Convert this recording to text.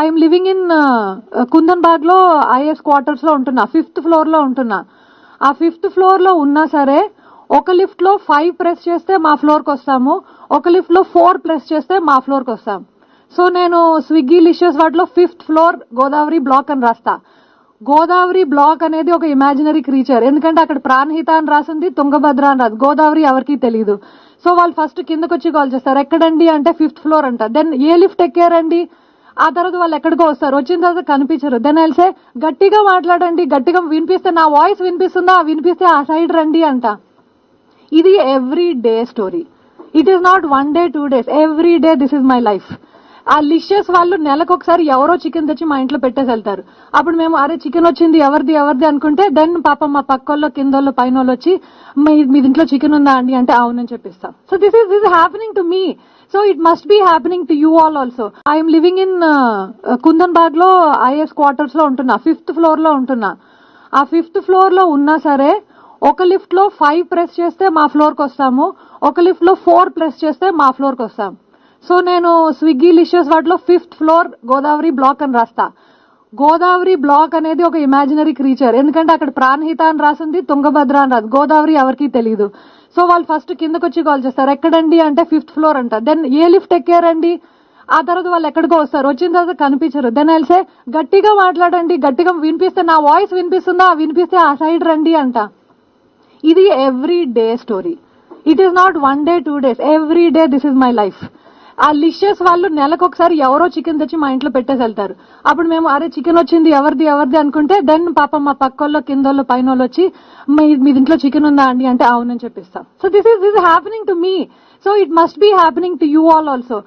I'm living in Kundan Bagh లో IS quarters లో ఉంటున్నా, 5th ఫ్లోర్ లో ఉంటున్నా. ఆ 5th ఫ్లోర్ లో ఉన్నా సరే ఒక లిఫ్ట్ లో 5 ప్రెస్ చేస్తే మా ఫ్లోర్ కి వస్తాము, ఒక లిఫ్ట్ లో 4 ప్రెస్ చేస్తే మా ఫ్లోర్ కి వస్తాం. సో నేను స్విగ్గీ లిషియస్ వాటిలో 5th ఫ్లోర్ గోదావరి బ్లాక్ అని రాస్తా. గోదావరి బ్లాక్ అనేది ఒక ఇమాజినరీ క్రీచర్, ఎందుకంటే అక్కడ ప్రాణహిత అని రాసింది, తుంగభద్ర అని రాదు, గోదావరి ఎవరికి తెలియదు. సో వాళ్ళు ఫస్ట్ కిందకు వచ్చి కాల్ చేస్తారు, ఎక్కడండి అంటే 5th ఫ్లోర్ అంట. దెన్ ఏ లిఫ్ట్ ఎక్కారండి, ఆ తర్వాత వాళ్ళు ఎక్కడికో వస్తారు, వచ్చిన తర్వాత కనిపించరు. దెన్ ఐల్సే గట్టిగా మాట్లాడండి, గట్టిగా వినిపిస్తే, నా వాయిస్ వినిపిస్తుందా, వినిపిస్తే ఆ సైడ్ రండి అంట. ఇది every day story. It is not 1 day 2 days, every day this is my life. ఆ లిషియస్ వాళ్ళు నెలకు ఒకసారి ఎవరో చికెన్ తెచ్చి మా ఇంట్లో పెట్టేసి వెళ్తారు. అప్పుడు మేము అరే చికెన్ వచ్చింది ఎవరిది అనుకుంటే దెన్ పాపం మా పక్కోళ్ళు కిందోళ్ళు పైన వాళ్ళు వచ్చి మీ ఇంట్లో చికెన్ ఉందా అండి అంటే అవునని చెప్పిస్తాం. So this is happening to me. So it must be happening to you all also. I'm living in Kundan Bagh లో ఐఎస్ క్వార్టర్స్ లో ఉంటున్నా, 5th ఫ్లోర్ లో ఉంటున్నా. ఆ 5th ఫ్లోర్ లో ఉన్నా సరే ఒక లిఫ్ట్ లో 5 ప్రెస్ చేస్తే మా ఫ్లోర్ కి వస్తాము, ఒక లిఫ్ట్ లో 4 ప్రెస్ చేస్తే మా ఫ్లోర్ కి వస్తాం. సో నేను స్విగ్గీ లిషియస్ వాటిలో 5th ఫ్లోర్ గోదావరి బ్లాక్ అని రాస్తా. గోదావరి బ్లాక్ అనేది ఒక ఇమాజినరీ క్రీచర్, ఎందుకంటే అక్కడ ప్రాణహిత అని రాసింది, తుంగభద్ర అని రాదు, గోదావరి ఎవరికి తెలియదు. సో వాళ్ళు ఫస్ట్ కిందకు వచ్చి కాల్ చేస్తారు, ఎక్కడండి అంటే 5th ఫ్లోర్ అంట. దెన్ ఏ లిఫ్ట్ ఎక్కారండి, ఆ తర్వాత వాళ్ళు ఎక్కడికో వస్తారు, వచ్చిన తర్వాత కనిపించరు. దెన్ ఐల్సే గట్టిగా మాట్లాడండి, గట్టిగా వినిపిస్తే, నా వాయిస్ వినిపిస్తుందా, వినిపిస్తే ఆ సైడ్ రండి అంట. ఇది every day story. It is not 1 day 2 days, every day this is my life. ఆ లిషియస్ వాళ్ళు నెలకు ఒకసారి ఎవరో చికెన్ తెచ్చి మా ఇంట్లో పెట్టేసి వెళ్తారు. అప్పుడు మేము అరే చికెన్ వచ్చింది ఎవరిది అనుకుంటే దెన్ పాపం మా పక్కోళ్ళు కిందోళ్ళు పైన వాళ్ళు వచ్చి మీ ఇంట్లో చికెన్ ఉందా అండి అంటే అవునని చెప్పిస్తాం. So this is happening to me. So it must be happening to you all also.